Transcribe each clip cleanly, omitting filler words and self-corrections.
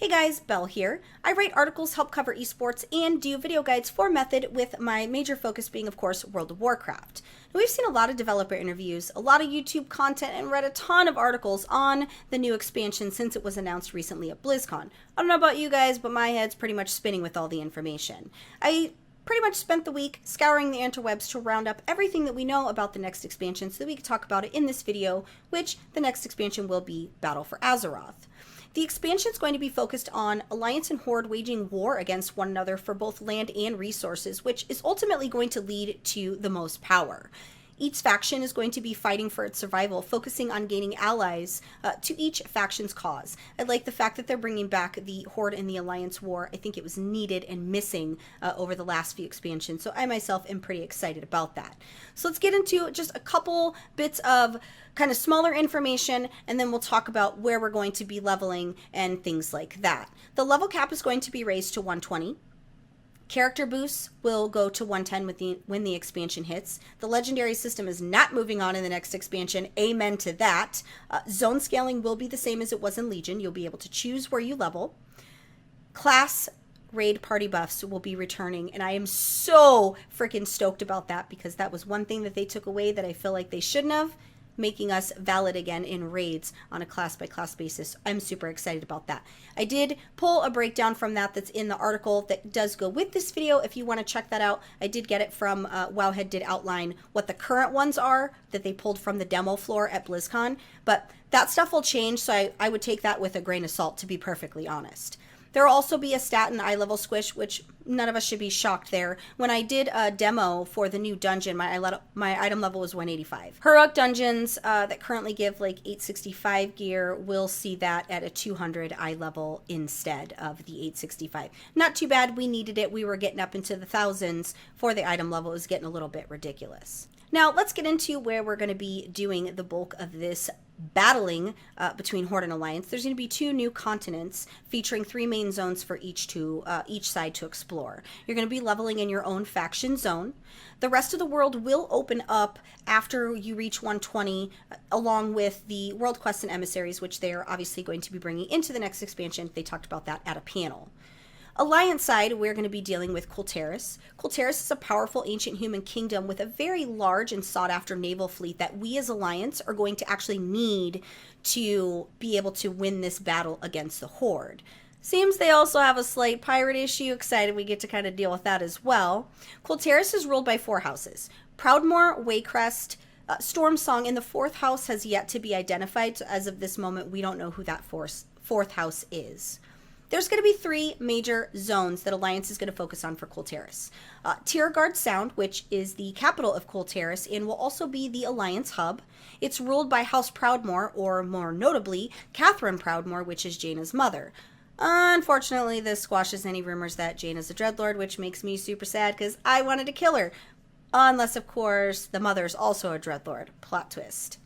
Hey guys, Belle here. I write articles, help cover esports, and do video guides for Method, with my major focus being, of course, World of Warcraft. Now, we've seen a lot of developer interviews, a lot of YouTube content, and read a ton of articles on the new expansion since it was announced recently at BlizzCon. I don't know about you guys, but my head's pretty much spinning with all the information. I pretty much spent the week scouring the interwebs to round up everything that we know about the next expansion so that we can talk about it in this video, which the next expansion will be Battle for Azeroth. The expansion is going to be focused on Alliance and Horde waging war against one another for both land and resources, which is ultimately going to lead to the most power. Each faction is going to be fighting for its survival, focusing on gaining allies to each faction's cause. I like the fact that they're bringing back the Horde and the Alliance war. I think it was needed and missing over the last few expansions, so I myself am pretty excited about that. So let's get into just a couple bits of kind of smaller information, and then we'll talk about where we're going to be leveling and things like that. The level cap is going to be raised to 120. Character boosts will go to 110 when the expansion hits. The legendary system is not moving on in the next expansion. Amen to that. Zone scaling will be the same as it was in Legion. You'll be able to choose where you level. Class raid party buffs will be returning, and I am so freaking stoked about that because that was one thing that they took away that I feel like they shouldn't have, making us valid again in raids on a class-by-class basis. I'm super excited about that. I did pull a breakdown from that's in the article that does go with this video. If you want to check that out, I did get it from Wowhead did outline what the current ones are that they pulled from the demo floor at BlizzCon, but that stuff will change, so I would take that with a grain of salt, to be perfectly honest. There will also be a stat and eye level squish, which none of us should be shocked there. When I did a demo for the new dungeon, my item level was 185. Heroic dungeons that currently give like 865 gear will see that at a 200 eye level instead of the 865. Not too bad. We needed it. We were getting up into the thousands for the item level. It was getting a little bit ridiculous. Now let's get into where we're going to be doing the bulk of this battling between Horde and Alliance. There's going to be 2 new continents featuring 3 main zones for each side to explore. You're going to be leveling in your own faction zone. The rest of the world will open up after you reach 120, along with the world quests and emissaries, which they're obviously going to be bringing into the next expansion. They talked about that at a panel. Alliance side, we're going to be dealing with Kul Tiras. Kul Tiras is a powerful ancient human kingdom with a very large and sought-after naval fleet that we as Alliance are going to actually need to be able to win this battle against the Horde. Seems they also have a slight pirate issue. Excited we get to kind of deal with that as well. Kul Tiras is ruled by 4 houses. Proudmoore, Waycrest, Stormsong, and the 4th house has yet to be identified. So as of this moment, we don't know who that 4th house is. There's going to be 3 major zones that Alliance is going to focus on for Kul Tiras. Tiergard Sound, which is the capital of Kul Tiras and will also be the Alliance hub. It's ruled by House Proudmoore, or more notably, Catherine Proudmoore, which is Jaina's mother. Unfortunately, this squashes any rumors that Jaina's a Dreadlord, which makes me super sad because I wanted to kill her. Unless, of course, the mother's also a Dreadlord. Plot twist.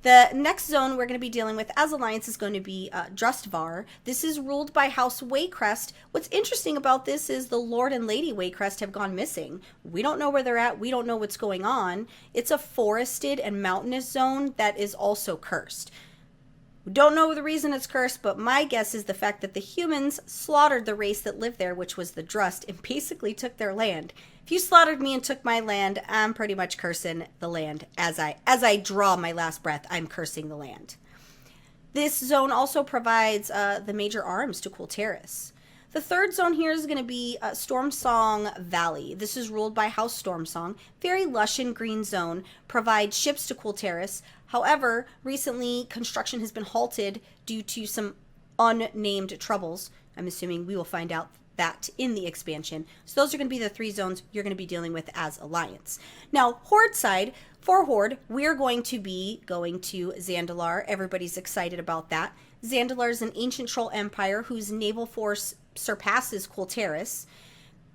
The next zone we're going to be dealing with as Alliance is going to be Drustvar. This is ruled by House Waycrest. What's interesting about this is the Lord and Lady Waycrest have gone missing. We don't know where they're at. We don't know what's going on. It's a forested and mountainous zone that is also cursed. We don't know the reason it's cursed, but my guess is the fact that the humans slaughtered the race that lived there, which was the Drust, and basically took their land. If you slaughtered me and took my land, I'm pretty much cursing the land. As I draw my last breath, I'm cursing the land. This zone also provides the major arms to Kul Tiras. The 3rd zone here is going to be Stormsong Valley. This is ruled by House Stormsong. Very lush and green zone. Provides ships to Kul Tiras. However, recently construction has been halted due to some unnamed troubles. I'm assuming we will find out that in the expansion. So those are going to be the 3 zones you're going to be dealing with as Alliance. Now, Horde side, for Horde, we're going to be going to Zandalar. Everybody's excited about that. Zandalar is an ancient troll empire whose naval force surpasses Kul Tiras.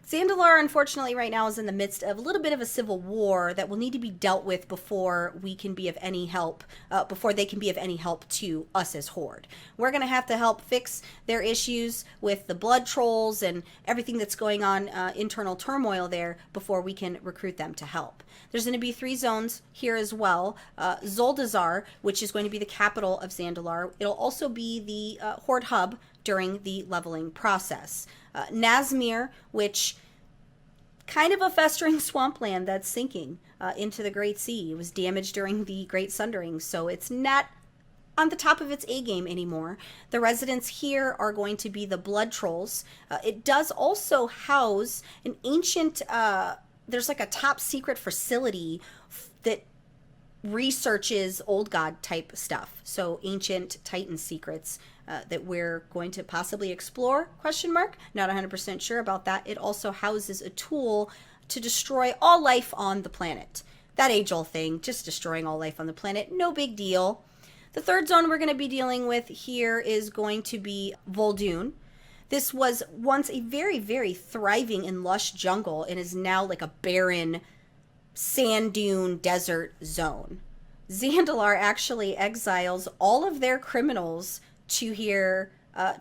Zandalar, unfortunately, right now is in the midst of a little bit of a civil war that will need to be dealt with before we can be of any help, before they can be of any help to us as Horde. We're going to have to help fix their issues with the blood trolls and everything that's going on, internal turmoil there, before we can recruit them to help. There's going to be 3 zones here as well. Zuldazar, which is going to be the capital of Zandalar. It'll also be the Horde hub. during the leveling process. Nazmir, which kind of a festering swampland that's sinking into the Great Sea. It was damaged during the Great Sundering, so it's not on the top of its A game anymore. The residents here are going to be the Blood Trolls. It does also house an ancient, there's like a top secret facility that researches old god type stuff. So ancient Titan secrets that we're going to possibly explore, question mark. Not 100% sure about that. It also houses a tool to destroy all life on the planet. That age-old thing, just destroying all life on the planet, no big deal. The third zone we're going to be dealing with here is going to be Vol'dun. This was once a very, very thriving and lush jungle and is now like a barren sand dune desert zone. Zandalar actually exiles all of their criminals to here,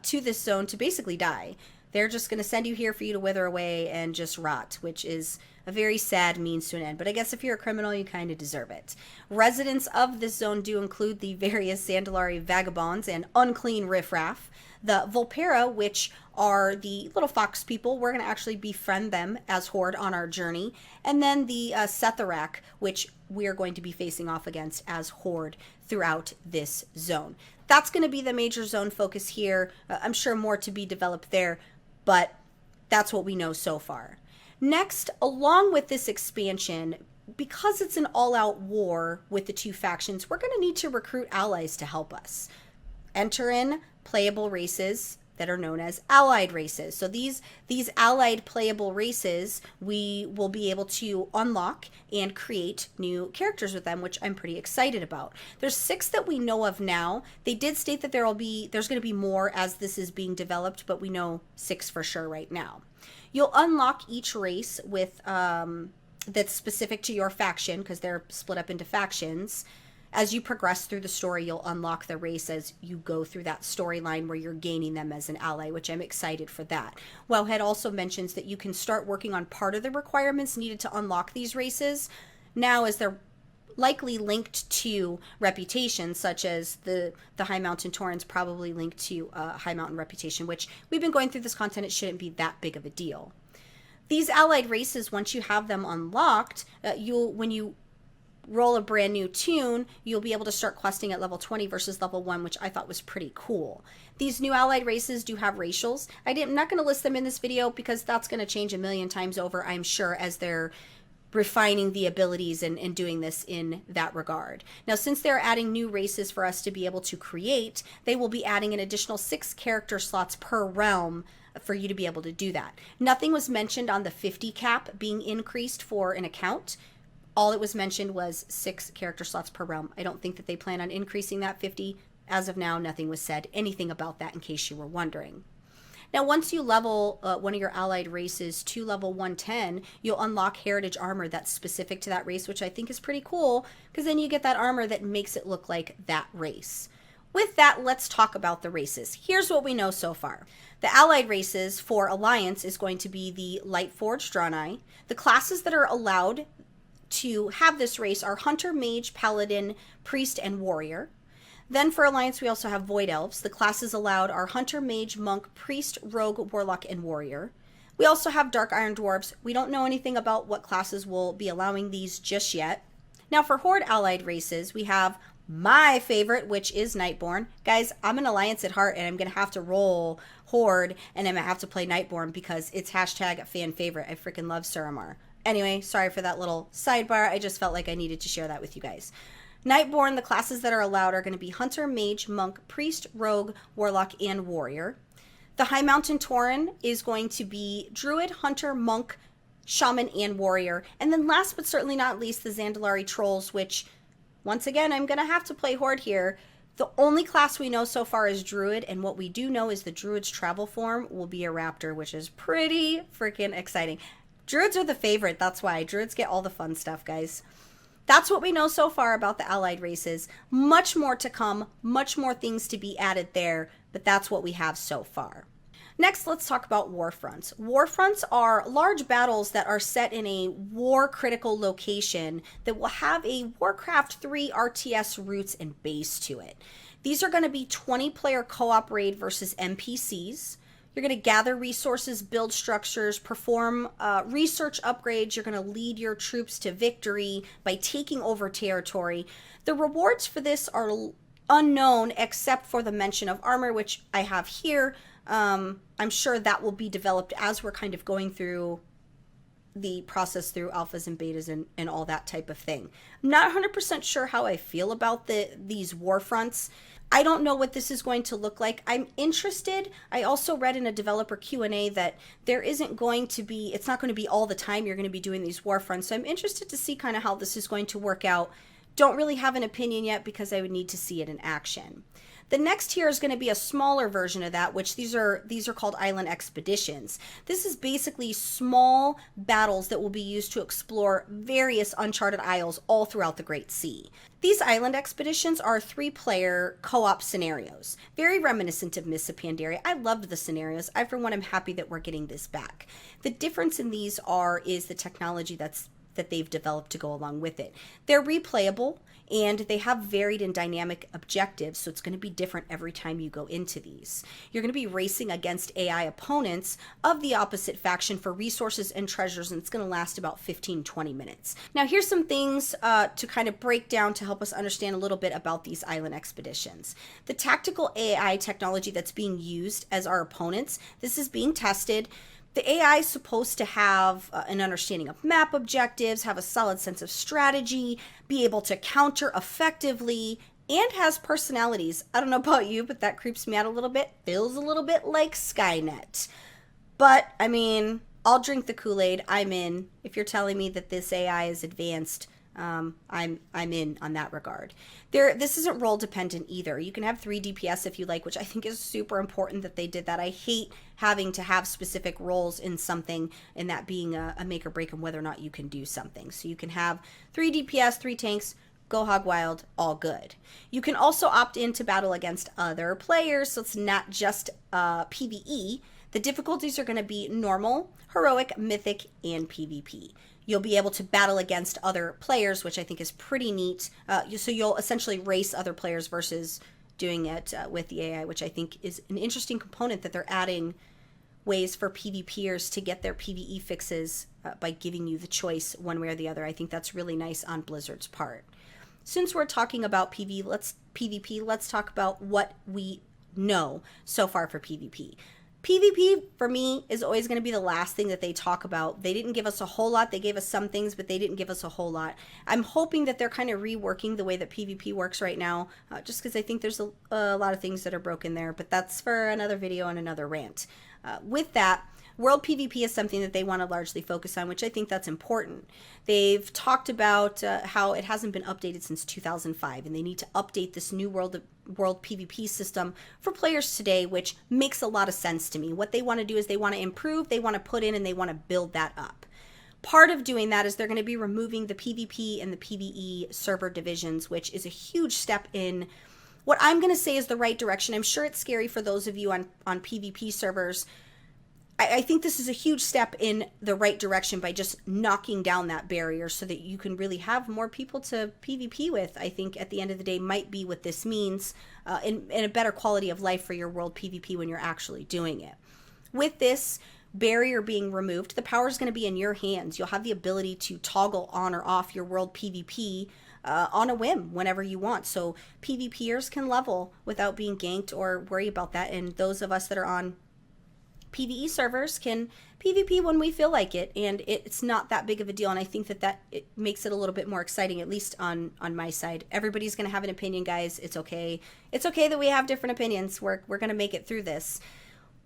to this zone to basically die. They're just going to send you here for you to wither away and just rot, which is a very sad means to an end. But I guess if you're a criminal, you kind of deserve it. Residents of this zone do include the various Zandalari vagabonds and unclean riffraff. The Volpera, which are the little fox people, we're going to actually befriend them as Horde on our journey. And then the Setharak, which we're going to be facing off against as Horde throughout this zone. That's going to be the major zone focus here. I'm sure more to be developed there, but that's what we know so far. Next, along with this expansion, because it's an all-out war with the two factions, we're going to need to recruit allies to help us. Enter in playable races that are known as allied races. So these allied playable races, we will be able to unlock and create new characters with them, which I'm pretty excited about. There's 6 that we know of now. They did state that there's going to be more as this is being developed, but we know 6 for sure right now. You'll unlock each race with that's specific to your faction, because they're split up into factions. As you progress through the story, you'll unlock the race as you go through that storyline where you're gaining them as an ally, which I'm excited for that. Wowhead also mentions that you can start working on part of the requirements needed to unlock these races now, as they're likely linked to reputation, such as the High Mountain Torrens probably linked to High Mountain reputation, which we've been going through this content, it shouldn't be that big of a deal. These allied races, once you have them unlocked, when you roll a brand new tune, you'll be able to start questing at level 20 versus level 1, which I thought was pretty cool. These new allied races do have racials. I'm not going to list them in this video because that's going to change a million times over, I'm sure, as they're refining the abilities and doing this in that regard. Now, since they're adding new races for us to be able to create, they will be adding an additional 6 character slots per realm for you to be able to do that. Nothing was mentioned on the 50 cap being increased for an account. All it was mentioned was 6 character slots per realm. I don't think that they plan on increasing that 50. As of now, nothing was said anything about that, in case you were wondering. Now, once you level one of your allied races to level 110, you'll unlock heritage armor that's specific to that race, which I think is pretty cool, because then you get that armor that makes it look like that race. With that, let's talk about the races. Here's what we know so far. The allied races for Alliance is going to be the Lightforged Draenei. The classes that are allowed to have this race are Hunter, Mage, Paladin, Priest, and Warrior. Then for Alliance, we also have Void Elves. The classes allowed are Hunter, Mage, Monk, Priest, Rogue, Warlock, and Warrior. We also have Dark Iron Dwarves. We don't know anything about what classes will be allowing these just yet. Now for Horde allied races, we have my favorite, which is Nightborn. Guys, I'm an Alliance at heart, and I'm going to have to roll Horde, and I'm going to have to play Nightborn because it's hashtag fan favorite. I freaking love Suramar. Anyway, sorry for that little sidebar. I just felt like I needed to share that with you guys. Nightborn, the classes that are allowed are going to be Hunter, Mage, Monk, Priest, Rogue, Warlock, and Warrior. The High Mountain Tauren is going to be Druid, Hunter, Monk, Shaman, and Warrior. And then last but certainly not least, the Zandalari Trolls, which, once again, I'm going to have to play Horde here. The only class we know so far is Druid, and what we do know is the Druid's travel form will be a Raptor, which is pretty freaking exciting. Druids are the favorite, that's why. Druids get all the fun stuff, guys. That's what we know so far about the allied races. Much more to come, much more things to be added there, but that's what we have so far. Next, let's talk about Warfronts. Warfronts are large battles that are set in a war-critical location that will have a Warcraft 3 RTS roots and base to it. These are going to be 20-player co-op raid versus NPCs. You're going to gather resources, build structures, perform research upgrades. You're going to lead your troops to victory by taking over territory. The rewards for this are unknown except for the mention of armor, which I have here. I'm sure that will be developed as we're kind of going through the process through alphas and betas and all that type of thing. I'm not 100% sure how I feel about these Warfronts. I don't know what this is going to look like. I'm interested. I also read in a developer Q&A that there isn't going to be, it's not going to be all the time you're going to be doing these Warfronts. So I'm interested to see kind of how this is going to work out. Don't really have an opinion yet because I would need to see it in action. The next tier is going to be a smaller version of that, which these are called island expeditions. This is basically small battles that will be used to explore various uncharted isles all throughout the Great Sea. These island expeditions are 3-player co-op scenarios, very reminiscent of Mists of Pandaria. I loved the scenarios. I, for one, am happy that we're getting this back. The difference in these is the technology that they've developed to go along with it. They're replayable, and they have varied and dynamic objectives, so it's going to be different every time you go into these. You're going to be racing against AI opponents of the opposite faction for resources and treasures, and it's going to last about 15-20 minutes. Now, here's some things to kind of break down to help us understand a little bit about these island expeditions. The tactical AI technology that's being used as our opponents, this is being tested. The AI is supposed to have an understanding of map objectives, have a solid sense of strategy, be able to counter effectively, and has personalities. I don't know about you, but that creeps me out a little bit. Feels a little bit like Skynet. But, I mean, I'll drink the Kool-Aid. I'm in. If you're telling me that this AI is advanced, I'm in on that regard. This isn't role dependent either. You can have 3 DPS if you like, which I think is super important that they did that. I hate having to have specific roles in something and that being a make or break on whether or not you can do something. So you can have 3 DPS, 3 tanks, go hog wild, all good. You can also opt in to battle against other players, so it's not just PvE. The difficulties are going to be normal, heroic, mythic, and PvP. You'll be able to battle against other players, which I think is pretty neat. So you'll essentially race other players versus doing it with the AI, which I think is an interesting component that they're adding ways for PvPers to get their PvE fixes by giving you the choice one way or the other. I think that's really nice on Blizzard's part. Since we're talking about PvP, let's talk about what we know so far for PvP. PvP, for me, is always going to be the last thing that they talk about. They didn't give us a whole lot. They gave us some things, but they didn't give us a whole lot. I'm hoping that they're kind of reworking the way that PvP works right now, just because I think there's a lot of things that are broken there, but that's for another video and another rant. With that, World PvP is something that they want to largely focus on, which I think that's important. They've talked about how it hasn't been updated since 2005, and they need to update this new World PvP system for players today, which makes a lot of sense to me. What they want to do is they want to improve, they want to put in, and they want to build that up. Part of doing that is they're going to be removing the PvP and the PvE server divisions, which is a huge step in what I'm going to say is the right direction. I'm sure it's scary for those of you on PvP servers. I think this is a huge step in the right direction by just knocking down that barrier so that you can really have more people to PvP with. I think at the end of the day might be what this means in a better quality of life for your world PvP when you're actually doing it. With this barrier being removed, the power is going to be in your hands. You'll have the ability to toggle on or off your world PvP on a whim whenever you want. So PvPers can level without being ganked or worry about that. And those of us that are on PvE servers can PvP when we feel like it, and it's not that big of a deal, and I think that it makes it a little bit more exciting, at least on my side. Everybody's going to have an opinion, guys. It's okay. It's okay that we have different opinions. We're going to make it through this.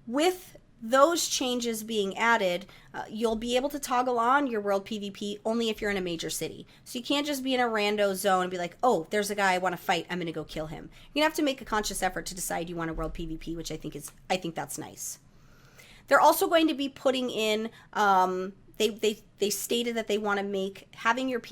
With those changes being added, you'll be able to toggle on your world PvP only if you're in a major city. So you can't just be in a rando zone and be like, oh, there's a guy I want to fight, I'm going to go kill him. You're going to have to make a conscious effort to decide you want a world PvP, which I think that's nice. They're also going to be putting in, they stated that they want to make having your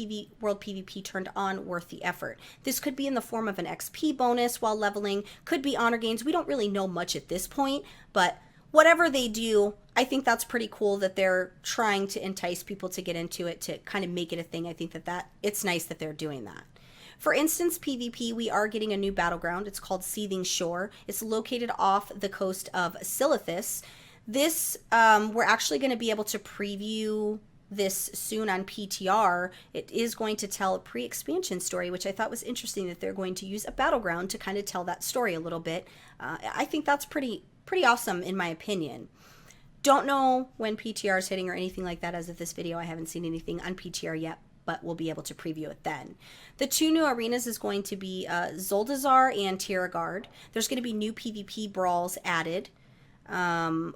world PvP turned on worth the effort. This could be in the form of an XP bonus while leveling, could be honor gains. We don't really know much at this point, but whatever they do, I think that's pretty cool that they're trying to entice people to get into it, to kind of make it a thing. I think that it's nice that they're doing that. For instance, PvP, we are getting a new battleground. It's called Seething Shore. It's located off the coast of Silithus. This, we're actually going to be able to preview this soon on PTR. It is going to tell a pre-expansion story, which I thought was interesting that they're going to use a battleground to kind of tell that story a little bit. I think that's pretty awesome in my opinion. Don't know when PTR is hitting or anything like that as of this video. I haven't seen anything on PTR yet, but we'll be able to preview it then. The two new arenas is going to be Zuldazar and Tiragard. There's going to be new PvP brawls added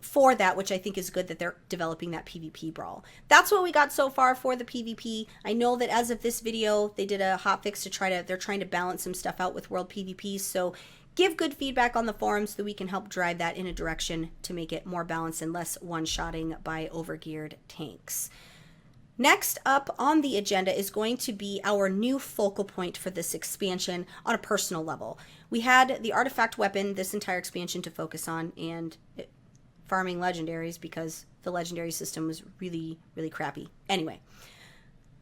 for that, which I think is good that they're developing that PvP brawl. That's what we got so far for the PvP. I know that as of this video, they did a hotfix to they're trying to balance some stuff out with World PvP, so give good feedback on the forums so that we can help drive that in a direction to make it more balanced and less one-shotting by overgeared tanks. Next up on the agenda is going to be our new focal point for this expansion on a personal level. We had the artifact weapon this entire expansion to focus on, and farming legendaries because the legendary system was really crappy. Anyway,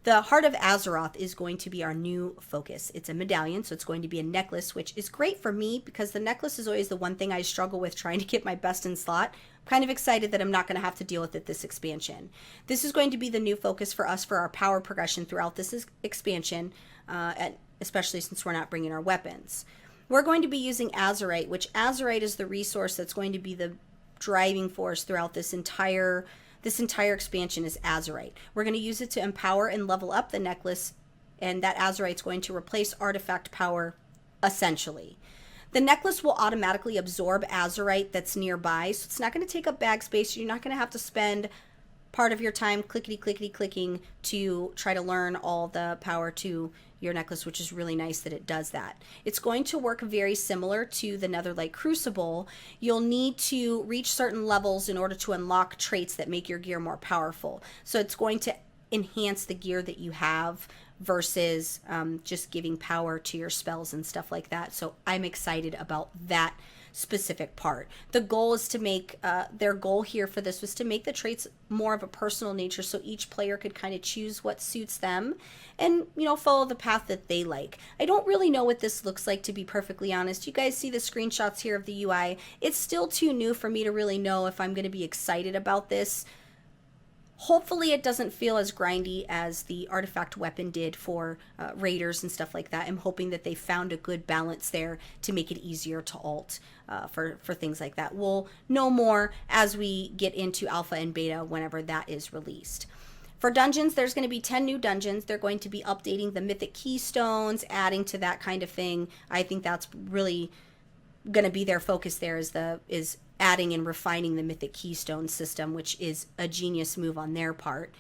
the Heart of Azeroth is going to be our new focus. It's a medallion, so it's going to be a necklace, which is great for me because the necklace is always the one thing I struggle with trying to get my best in slot. I'm kind of excited that I'm not going to have to deal with it this expansion. This is going to be the new focus for us for our power progression throughout this expansion, especially since we're not bringing our weapons. We're going to be using Azerite, which Azerite is the resource that's going to be the driving force throughout this entire expansion is Azerite. We're going to use it to empower and level up the necklace, and that Azerite's going to replace artifact power, essentially. The necklace will automatically absorb Azerite that's nearby, so it's not going to take up bag space. You're not going to have to spend part of your time clicking to try to learn all the power to your necklace, which is really nice that it does that. It's going to work very similar to the Netherlight Crucible. You'll need to reach certain levels in order to unlock traits that make your gear more powerful. So it's going to enhance the gear that you have versus just giving power to your spells and stuff like that. So I'm excited about that specific part. The goal is to make, their goal here for this was to make the traits more of a personal nature so each player could kind of choose what suits them and, you know, follow the path that they like. I don't really know what this looks like, to be perfectly honest. You guys see the screenshots here of the UI. It's still too new for me to really know if I'm going to be excited about this. Hopefully it doesn't feel as grindy as the artifact weapon did for raiders and stuff like that. I'm hoping that they found a good balance there to make it easier to ult for things like that. We'll know more as we get into alpha and beta whenever that is released. For dungeons, there's going to be 10 new dungeons. They're going to be updating the mythic keystones, adding to that kind of thing. I think that's really going to be their focus there, is adding and refining the mythic keystone system, which is a genius move on their part.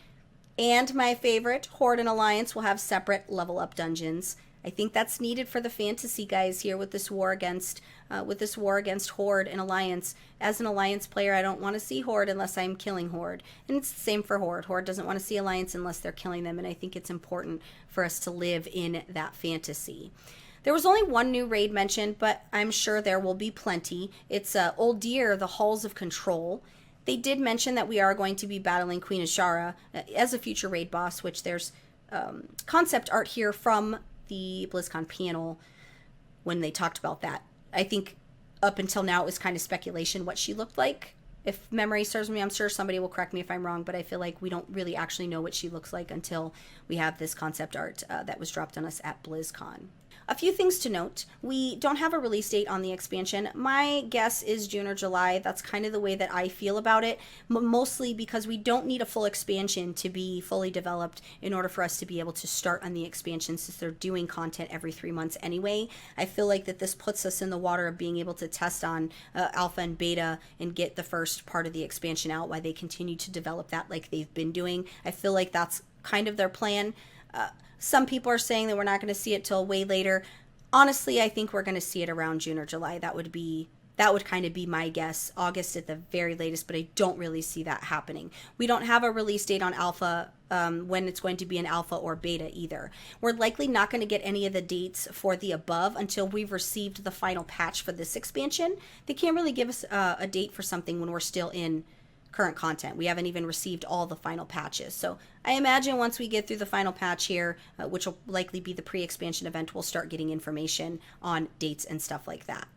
And my favorite, Horde and Alliance will have separate level up dungeons. I think that's needed for the fantasy guys here with this war against Horde and Alliance. As an Alliance player, I don't want to see Horde unless I'm killing Horde. And it's the same for Horde. Horde doesn't want to see Alliance unless they're killing them, and I think it's important for us to live in that fantasy. There was only one new raid mentioned, but I'm sure there will be plenty. It's Old Deer, the Halls of Control. They did mention that we are going to be battling Queen Ashara as a future raid boss, which there's concept art here from the BlizzCon panel when they talked about that. I think up until now it was kind of speculation what she looked like. If memory serves me, I'm sure somebody will correct me if I'm wrong, but I feel like we don't really actually know what she looks like until we have this concept art that was dropped on us at BlizzCon. A few things to note. We don't have a release date on the expansion. My guess is June or July. That's kind of the way that I feel about it, mostly because we don't need a full expansion to be fully developed in order for us to be able to start on the expansion, since they're doing content every 3 months anyway. I feel like that this puts us in the water of being able to test on alpha and beta and get the first part of the expansion out while they continue to develop that like they've been doing. I feel like that's kind of their plan. Some people are saying that we're not going to see it till way later. Honestly, I think we're going to see it around June or July. That would kind of be my guess. August at the very latest, but I don't really see that happening. We don't have a release date on alpha when it's going to be an alpha or beta either. We're likely not going to get any of the dates for the above until we've received the final patch for this expansion. They can't really give us a date for something when we're still in current content. We haven't even received all the final patches. So I imagine once we get through the final patch here, which will likely be the pre-expansion event, we'll start getting information on dates and stuff like that.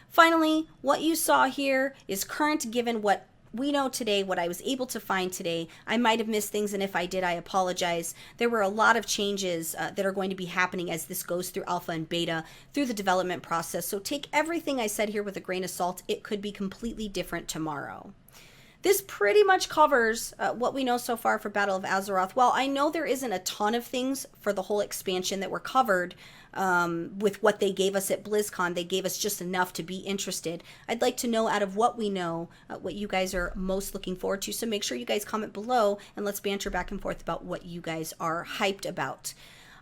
Finally, what you saw here is current given what we know today, what I was able to find today. I might have missed things, and if I did, I apologize. There were a lot of changes that are going to be happening as this goes through alpha and beta through the development process. So take everything I said here with a grain of salt. It could be completely different tomorrow. This pretty much covers what we know so far for Battle of Azeroth. While I know there isn't a ton of things for the whole expansion that were covered with what they gave us at BlizzCon, they gave us just enough to be interested. I'd like to know out of what we know, what you guys are most looking forward to. So make sure you guys comment below and let's banter back and forth about what you guys are hyped about.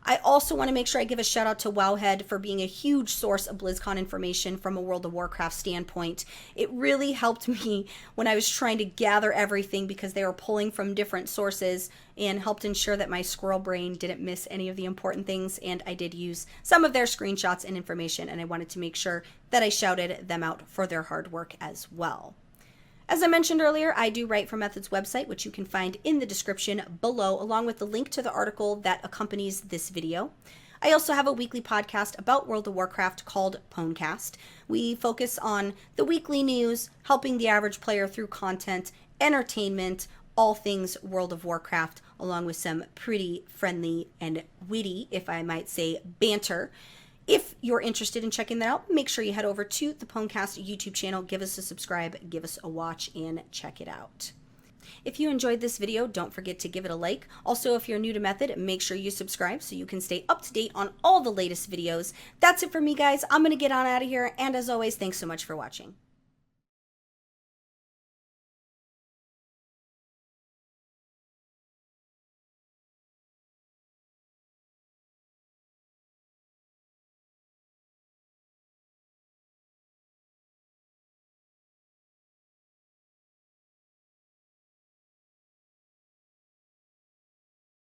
I also want to make sure I give a shout out to Wowhead for being a huge source of BlizzCon information from a World of Warcraft standpoint. It really helped me when I was trying to gather everything because they were pulling from different sources and helped ensure that my squirrel brain didn't miss any of the important things. And I did use some of their screenshots and information, and I wanted to make sure that I shouted them out for their hard work as well. As I mentioned earlier, I do write for Method's website, which you can find in the description below, along with the link to the article that accompanies this video. I also have a weekly podcast about World of Warcraft called Pwnecast. We focus on the weekly news, helping the average player through content, entertainment, all things World of Warcraft, along with some pretty friendly and witty, if I might say, banter. If you're interested in checking that out, make sure you head over to the Pwnecast YouTube channel, give us a subscribe, give us a watch, and check it out. If you enjoyed this video, don't forget to give it a like. Also, if you're new to Method, make sure you subscribe so you can stay up to date on all the latest videos. That's it for me, guys. I'm going to get on out of here, and as always, thanks so much for watching.